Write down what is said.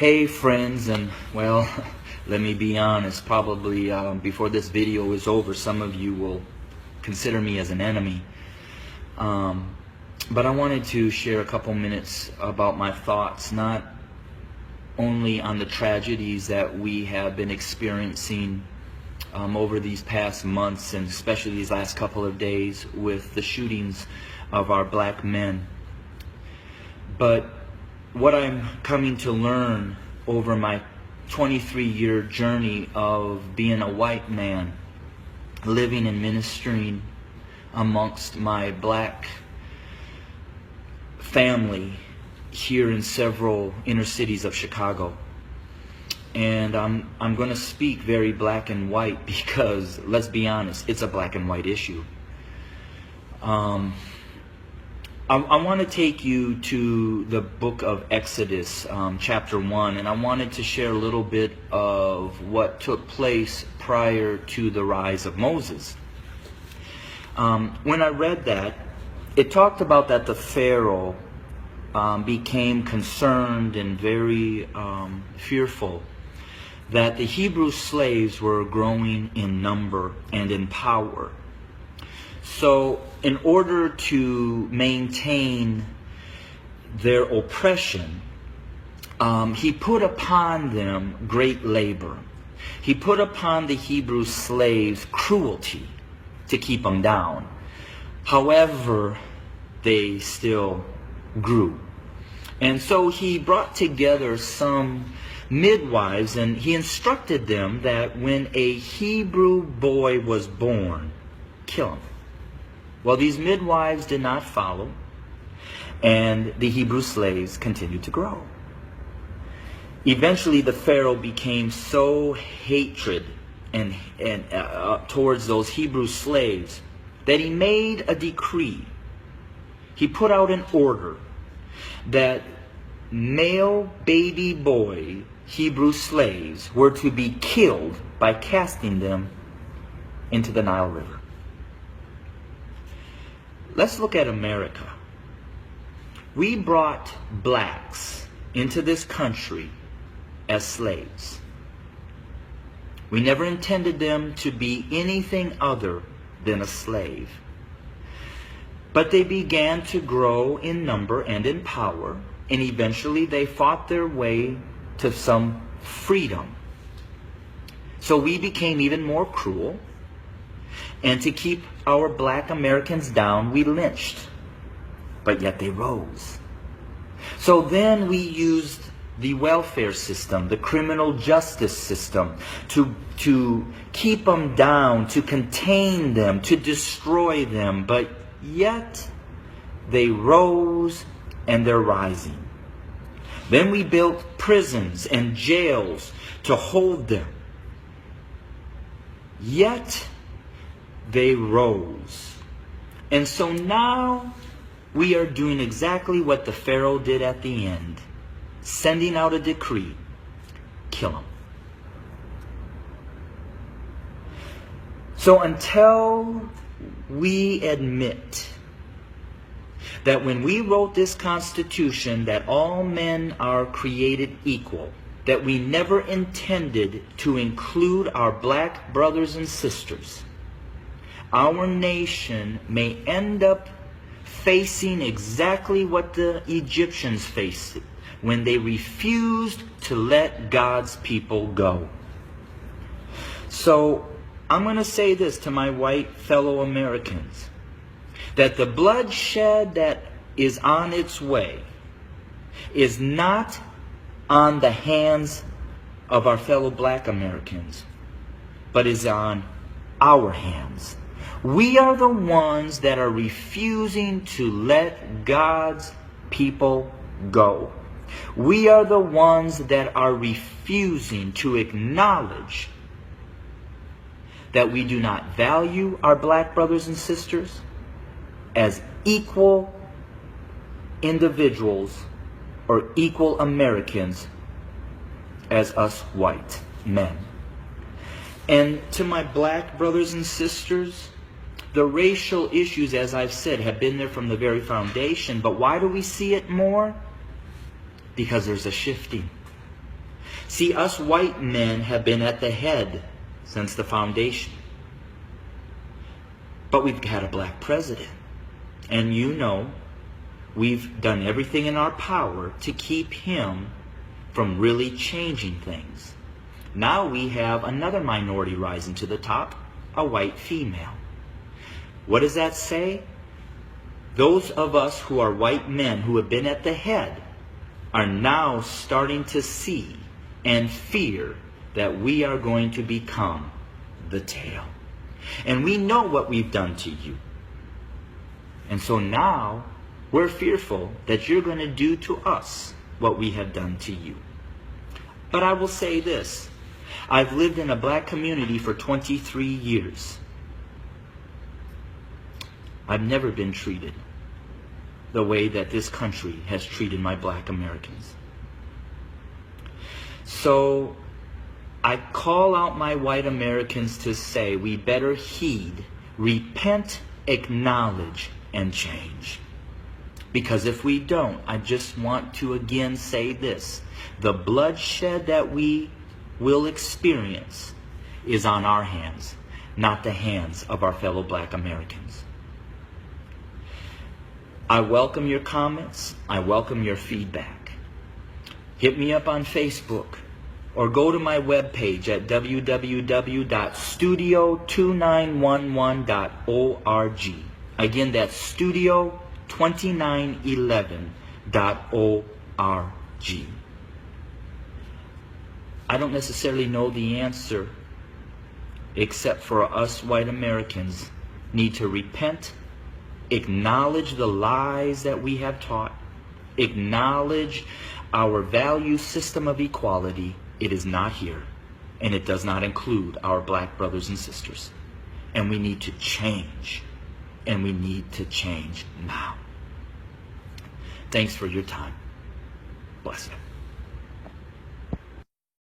Hey friends, and well, let me be honest, probably before this video is over, some of you will consider me as an enemy. But I wanted to share a couple minutes about my thoughts, not only on the tragedies that we have been experiencing over these past months, and especially these last couple of days with the shootings of our black men, but what I'm coming to learn over my 23-year journey of being a white man, living and ministering amongst my black family here in several inner cities of Chicago. And I'm going to speak very black and white because, let's be honest, it's a black and white issue. I want to take you to the book of Exodus, chapter 1, and I wanted to share a little bit of what took place prior to the rise of Moses. When I read that, it talked about that the Pharaoh became concerned and very fearful that the Hebrew slaves were growing in number and in power. So in order to maintain their oppression, he put upon them great labor. He put upon the Hebrew slaves cruelty to keep them down. However, they still grew. And so he brought together some midwives, and he instructed them that when a Hebrew boy was born, kill him. Well, these midwives did not follow, and the Hebrew slaves continued to grow. Eventually, the Pharaoh became so hatred and towards those Hebrew slaves that he made a decree. He put out an order that male baby boy Hebrew slaves were to be killed by casting them into the Nile River. Let's look at America. We brought blacks into this country as slaves. We never intended them to be anything other than a slave. But they began to grow in number and in power, and eventually they fought their way to some freedom. So we became even more cruel. And to keep our black Americans down, we lynched. But yet they rose. So then we used the welfare system, the criminal justice system, to keep them down, to contain them, to destroy them. But yet they rose, and they're rising. Then we built prisons and jails to hold them. Yet they rose. And so now we are doing exactly what the Pharaoh did at the end, sending out a decree: kill them. So until we admit that when we wrote this Constitution that all men are created equal, that we never intended to include our black brothers and sisters, our nation may end up facing exactly what the Egyptians faced when they refused to let God's people go. So I'm going to say this to my white fellow Americans, that the bloodshed that is on its way is not on the hands of our fellow black Americans, but is on our hands. We are the ones that are refusing to let God's people go. We are the ones that are refusing to acknowledge that we do not value our black brothers and sisters as equal individuals or equal Americans as us white men. And to my black brothers and sisters, the racial issues, as I've said, have been there from the very foundation. But why do we see it more? Because there's a shifting. See, us white men have been at the head since the foundation. But we've had a black president. And you know, we've done everything in our power to keep him from really changing things. Now we have another minority rising to the top, a white female. What does that say? Those of us who are white men who have been at the head are now starting to see and fear that we are going to become the tail. And we know what we've done to you. And so now we're fearful that you're going to do to us what we have done to you. But I will say this. I've lived in a black community for 23 years. I've never been treated the way that this country has treated my black Americans. So I call out my white Americans to say we better heed, repent, acknowledge, and change. Because if we don't, I just want to again say this. The bloodshed that we will experience is on our hands, not the hands of our fellow black Americans. I welcome your comments. I welcome your feedback. Hit me up on Facebook or go to my webpage at www.studio2911.org. Again, that's studio2911.org. I don't necessarily know the answer, except for us white Americans need to repent, acknowledge the lies that we have taught, acknowledge our value system of equality. It is not here, and it does not include our black brothers and sisters. And we need to change, and we need to change now. Thanks for your time. Bless you.